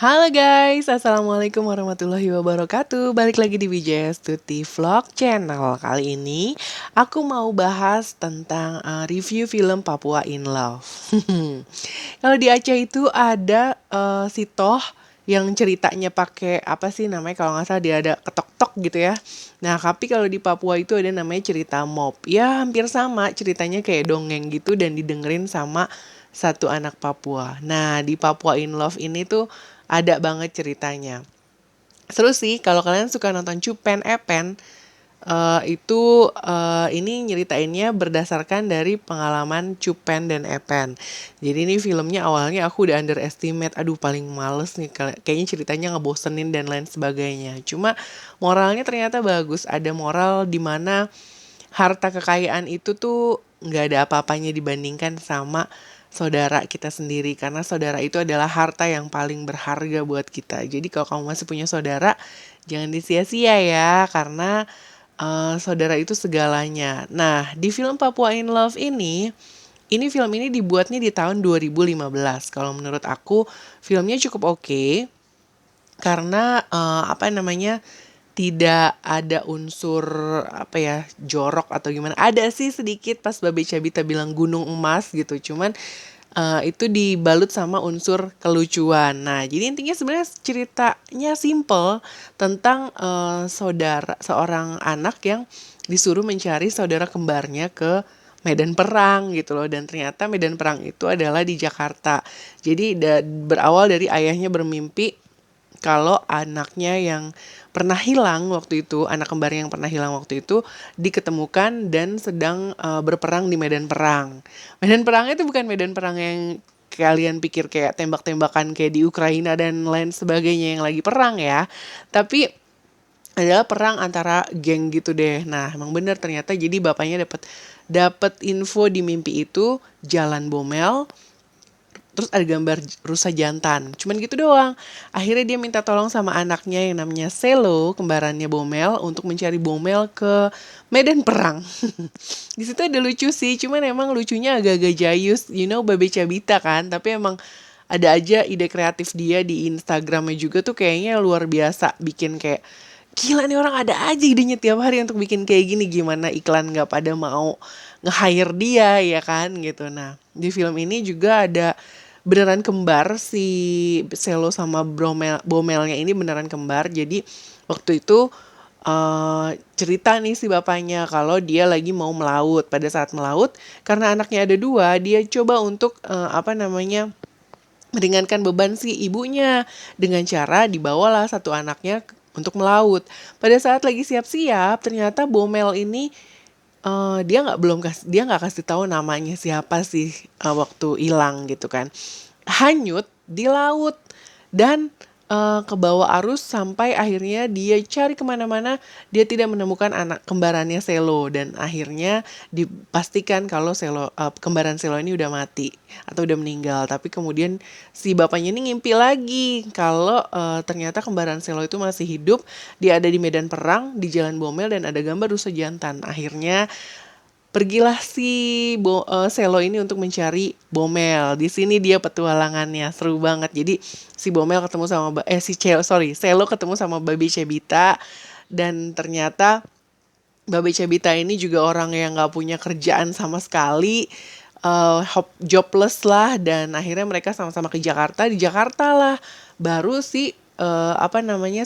Halo guys, Assalamualaikum warahmatullahi wabarakatuh. Balik lagi di BJS Tuti Vlog Channel. Kali ini aku mau bahas tentang review film Papua in Love. Kalau di Aceh itu ada si Toh yang ceritanya pakai apa sih namanya, kalau nggak salah dia ada ketok-tok gitu ya. Nah, tapi kalau di Papua itu ada namanya cerita mop. Ya hampir sama, ceritanya kayak dongeng gitu dan didengerin sama satu anak Papua. Nah, di Papua in Love ini tuh ada banget ceritanya. Seru sih kalau kalian suka nonton Cupen Epen. Ini nyeritainnya berdasarkan dari pengalaman Cupen dan Epen. Jadi ini filmnya awalnya aku udah underestimate, aduh paling males nih, kayaknya ceritanya ngebosenin dan lain sebagainya. Cuma moralnya ternyata bagus, ada moral di mana harta kekayaan itu tuh nggak ada apa-apanya dibandingkan sama saudara kita sendiri, karena saudara itu adalah harta yang paling berharga buat kita. Jadi kalau kamu masih punya saudara, jangan disia-sia ya, karena saudara itu segalanya. Nah, di film Papua in Love ini film ini dibuatnya di tahun 2015. Kalau menurut aku, filmnya cukup oke, karena tidak ada unsur apa ya, jorok atau gimana. Ada sih sedikit pas Babe Cabita bilang gunung emas gitu, cuman itu dibalut sama unsur kelucuan. Nah, jadi intinya sebenarnya ceritanya simple tentang seorang anak yang disuruh mencari saudara kembarnya ke medan perang gitu loh, dan ternyata medan perang itu adalah di Jakarta. Jadi berawal dari ayahnya bermimpi kalau anaknya yang pernah hilang waktu itu, anak kembarnya yang pernah hilang waktu itu, diketemukan dan sedang berperang di medan perang. Medan perangnya itu bukan medan perang yang kalian pikir kayak tembak-tembakan kayak di Ukraina dan lain sebagainya yang lagi perang ya. Tapi adalah perang antara geng gitu deh. Nah, emang bener ternyata jadi bapaknya dapat info di mimpi itu jalan Bomel. Terus ada gambar rusa jantan. Cuman gitu doang. Akhirnya dia minta tolong sama anaknya yang namanya Selo, kembarannya Bomel, untuk mencari Bomel ke medan perang. Di situ ada lucu sih, cuman emang lucunya agak-agak jayus. You know Babe Cabita kan, tapi emang ada aja ide kreatif dia di Instagramnya juga tuh kayaknya luar biasa. Bikin kayak, gila nih orang ada aja idenya tiap hari untuk bikin kayak gini. Gimana iklan gak pada mau nge-hire dia ya kan gitu. Nah, di film ini juga ada beneran kembar, si Selo sama Bomelnya ini beneran kembar. Jadi waktu itu cerita nih si bapaknya kalau dia lagi mau melaut. Pada saat melaut, karena anaknya ada dua, dia coba untuk meringankan beban si ibunya dengan cara dibawalah satu anaknya untuk melaut. Pada saat lagi siap-siap, ternyata Bomel ini dia nggak kasih tahu namanya siapa sih waktu hilang gitu kan. Hanyut di laut dan kebawa arus sampai akhirnya dia cari kemana-mana, dia tidak menemukan anak kembarannya Selo, dan akhirnya dipastikan kalau kembaran Selo ini udah mati atau udah meninggal. Tapi kemudian si bapaknya ini ngimpi lagi kalau ternyata kembaran Selo itu masih hidup, dia ada di medan perang di Jalan Bomel dan ada gambar rusa jantan. Akhirnya pergilah si Selo ini untuk mencari Bomel. Di sini dia petualangannya seru banget. Jadi si Bomel ketemu sama Selo ketemu sama Babe Cabita, dan ternyata Babe Cabita ini juga orang yang nggak punya kerjaan sama sekali, jobless lah, dan akhirnya mereka sama-sama ke Jakarta. Di Jakarta lah baru si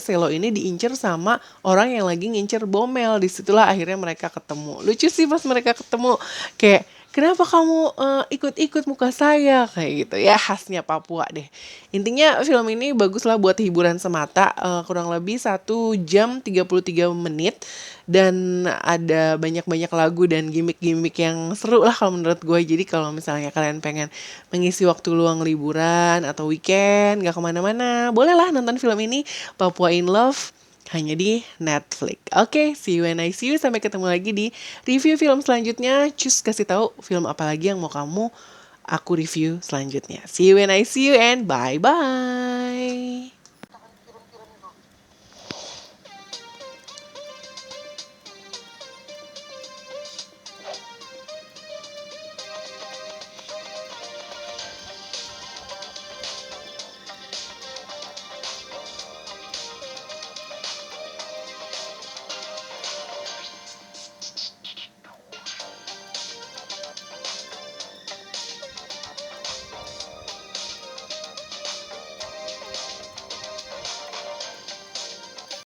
Selo ini diincer sama orang yang lagi ngincer Bomel. Disitulah akhirnya mereka ketemu. Lucu sih pas mereka ketemu, kayak kenapa kamu ikut-ikut muka saya kayak gitu ya, khasnya Papua deh. Intinya film ini bagus lah buat hiburan semata, kurang lebih 1 jam 33 menit, dan ada banyak-banyak lagu dan gimmick-gimmick yang seru lah kalau menurut gue. Jadi kalau misalnya kalian pengen mengisi waktu luang liburan atau weekend gak kemana-mana, bolehlah nonton film ini, Papua in Love, hanya di Netflix. Oke, see you when I see you. Sampai ketemu lagi di review film selanjutnya. Cus kasih tahu film apa lagi yang mau aku review selanjutnya. See you when I see you and bye-bye.